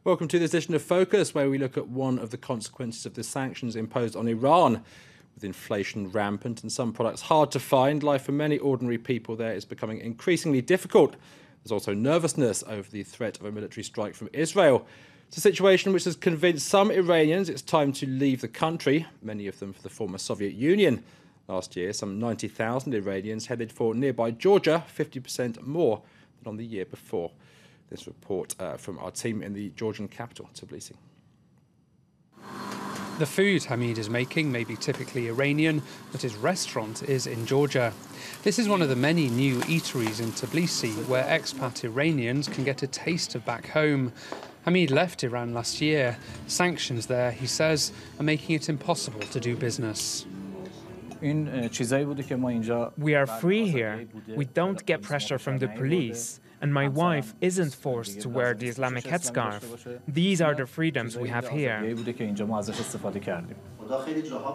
Welcome to this edition of Focus, where we look at one of the consequences of the sanctions imposed on Iran. With inflation rampant and some products hard to find, life for many ordinary people there is becoming increasingly difficult. There's also nervousness over the threat of a military strike from Israel. It's a situation which has convinced some Iranians it's time to leave the country, many of them for the former Soviet Union. Last year, some 90,000 Iranians headed for nearby Georgia, 50% more than on the year before. This report from our team in the Georgian capital, Tbilisi. The food Hamid is making may be typically Iranian, but his restaurant is in Georgia. This is one of the many new eateries in Tbilisi where expat Iranians can get a taste of back home. Hamid left Iran last year. Sanctions there, he says, are making it impossible to do business. We are free here. We don't get pressure from the police. And my wife isn't forced to wear the Islamic headscarf. These are the freedoms we have here.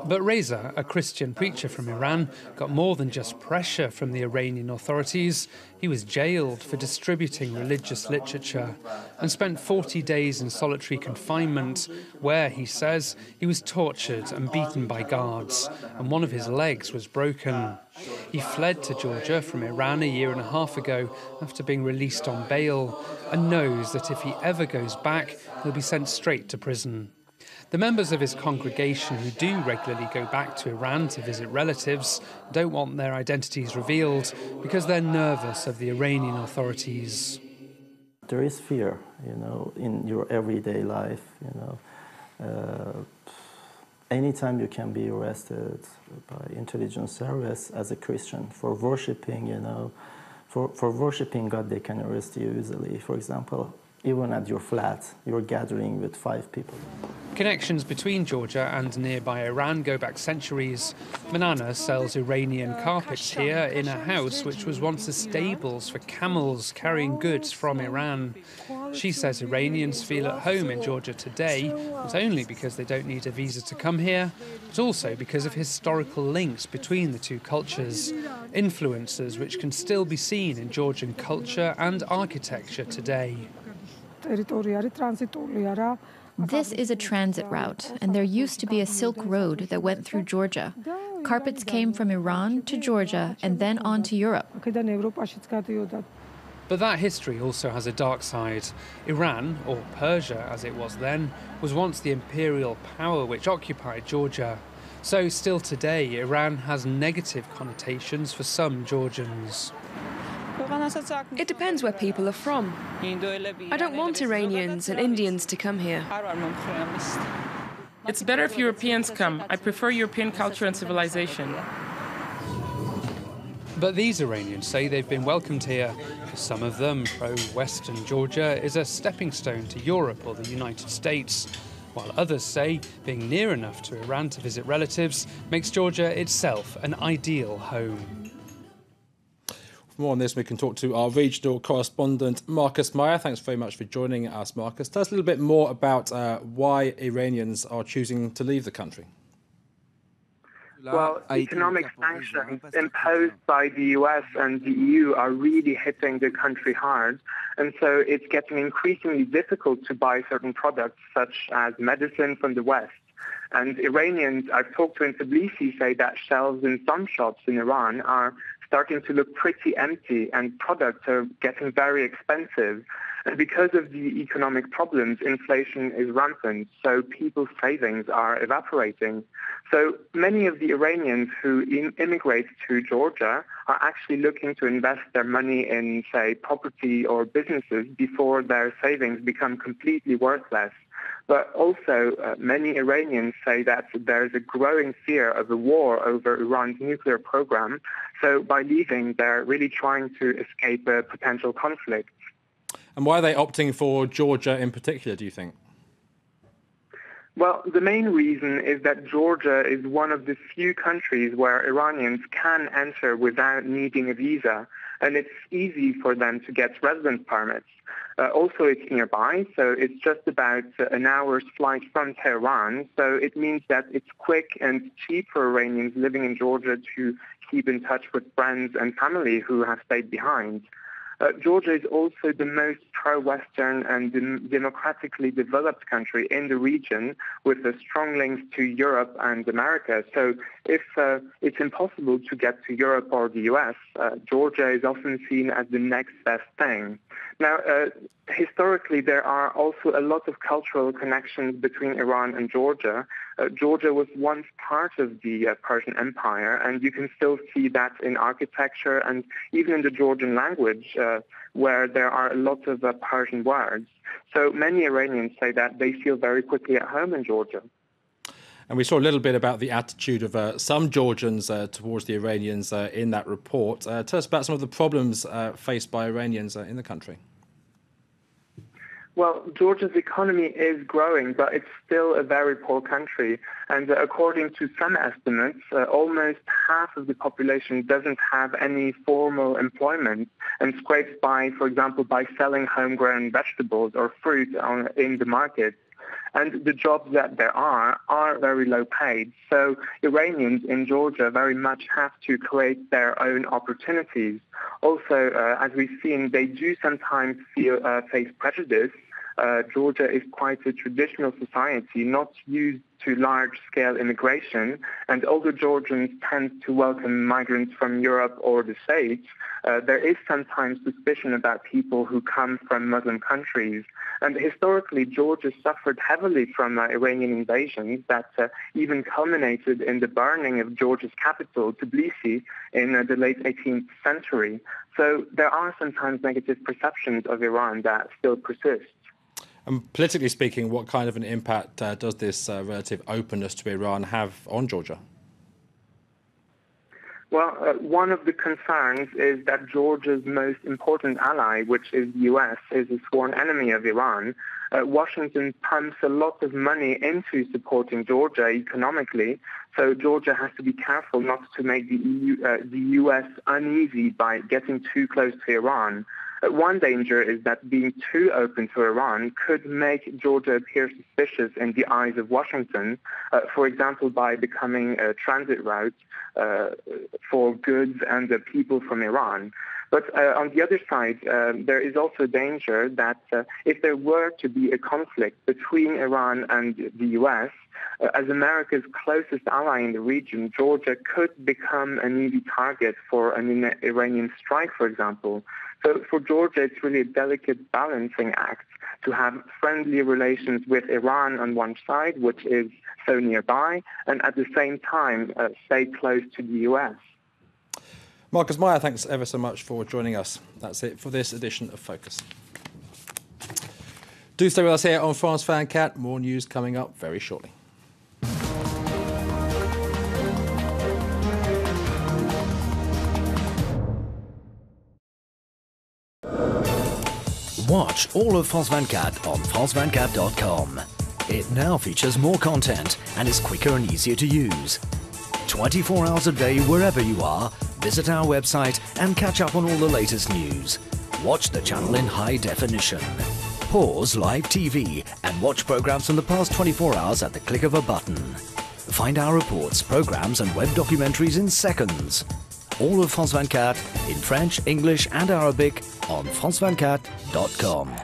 But Reza, a Christian preacher from Iran, got more than just pressure from the Iranian authorities. He was jailed for distributing religious literature and spent 40 days in solitary confinement where, he says, he was tortured and beaten by guards, and one of his legs was broken. He fled to Georgia from Iran a year and a half ago after being released on bail and knows that if he ever goes back, he'll be sent straight to prison. The members of his congregation who do regularly go back to Iran to visit relatives don't want their identities revealed because they're nervous of the Iranian authorities. There is fear, in your everyday life, anytime you can be arrested by intelligence service as a Christian for worshipping, for worshipping God, they can arrest you easily. For example, even at your flat, you're gathering with 5 people. Connections between Georgia and nearby Iran go back centuries. Manana sells Iranian carpets here in a house which was once a stables for camels carrying goods from Iran. She says Iranians feel at home in Georgia today, not only because they don't need a visa to come here, but also because of historical links between the two cultures, influences which can still be seen in Georgian culture and architecture today. This is a transit route, and there used to be a Silk Road that went through Georgia. Carpets came from Iran to Georgia and then on to Europe. But that history also has a dark side. Iran, or Persia as it was then, was once the imperial power which occupied Georgia. So still today, Iran has negative connotations for some Georgians. It depends where people are from. I don't want Iranians and Indians to come here. It's better if Europeans come. I prefer European culture and civilization. But these Iranians say they've been welcomed here. For some of them, pro-Western Georgia is a stepping stone to Europe or the United States, while others say being near enough to Iran to visit relatives makes Georgia itself an ideal home. For more on this, we can talk to our regional correspondent, Marcus Meyer. Thanks very much for joining us, Marcus. Tell us a little bit more about why Iranians are choosing to leave the country. Well, economic sanctions imposed by the US and the EU are really hitting the country hard. And so it's getting increasingly difficult to buy certain products, such as medicine from the West. And Iranians I've talked to in Tbilisi say that shelves in some shops in Iran are starting to look pretty empty and products are getting very expensive. And because of the economic problems, inflation is rampant, so people's savings are evaporating. So many of the Iranians who immigrate to Georgia are actually looking to invest their money in, say, property or businesses before their savings become completely worthless. But also, many Iranians say that there is a growing fear of a war over Iran's nuclear program. So by leaving, they're really trying to escape a potential conflict. And why are they opting for Georgia in particular, do you think? Well, the main reason is that Georgia is one of the few countries where Iranians can enter without needing a visa, and it's easy for them to get residence permits. Also, it's nearby, so it's just about an hour's flight from Tehran, so it means that it's quick and cheap for Iranians living in Georgia to keep in touch with friends and family who have stayed behind. Georgia is also the most pro-Western and democratically developed country in the region, with strong links to Europe and America. So if it's impossible to get to Europe or the US, Georgia is often seen as the next best thing. Now, historically, there are also a lot of cultural connections between Iran and Georgia. Georgia was once part of the Persian Empire, and you can still see that in architecture and even in the Georgian language, where there are a lot of Persian words. So many Iranians say that they feel very quickly at home in Georgia. And we saw a little bit about the attitude of some Georgians towards the Iranians in that report. Tell us about some of the problems faced by Iranians in the country. Well, Georgia's economy is growing, but it's still a very poor country. And according to some estimates, almost half of the population doesn't have any formal employment and scrapes by, for example, by selling homegrown vegetables or fruit in the market. And the jobs that there are very low paid. So Iranians in Georgia very much have to create their own opportunities. Also, as we've seen, they do sometimes face prejudice. Georgia is quite a traditional society, not used to large-scale immigration, and older Georgians tend to welcome migrants from Europe or the States. There is sometimes suspicion about people who come from Muslim countries. And historically, Georgia suffered heavily from Iranian invasions that even culminated in the burning of Georgia's capital, Tbilisi, in the late 18th century. So there are sometimes negative perceptions of Iran that still persist. And politically speaking, what kind of an impact does this relative openness to Iran have on Georgia? Well, one of the concerns is that Georgia's most important ally, which is the U.S., is a sworn enemy of Iran. Washington pumps a lot of money into supporting Georgia economically, so Georgia has to be careful not to make the U.S. uneasy by getting too close to Iran. One danger is that being too open to Iran could make Georgia appear suspicious in the eyes of Washington, for example, by becoming a transit route for goods and people from Iran. But on the other side, there is also danger that if there were to be a conflict between Iran and the U.S., as America's closest ally in the region, Georgia could become an easy target for an Iranian strike, for example. So for Georgia, it's really a delicate balancing act to have friendly relations with Iran on one side, which is so nearby, and at the same time stay close to the U.S. Marcus Meyer, thanks ever so much for joining us. That's it for this edition of Focus. Do stay with us here on France 24. More news coming up very shortly. Watch all of France 24 on France24.com. It now features more content and is quicker and easier to use. 24 hours a day, wherever you are, visit our website and catch up on all the latest news. Watch the channel in high definition. Pause live TV and watch programs from the past 24 hours at the click of a button. Find our reports, programs and web documentaries in seconds. All of France 24 in French, English and Arabic on France24.com.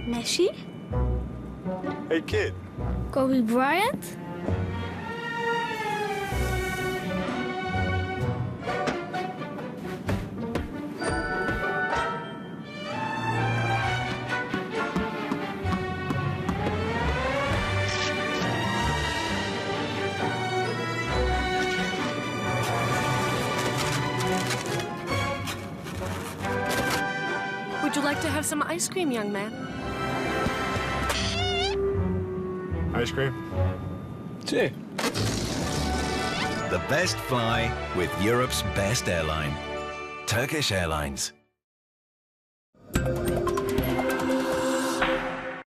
Messi? Hey, kid. Kobe Bryant? Would you like to have some ice cream, young man? Ice cream? Sure. The best fly with Europe's best airline, Turkish Airlines.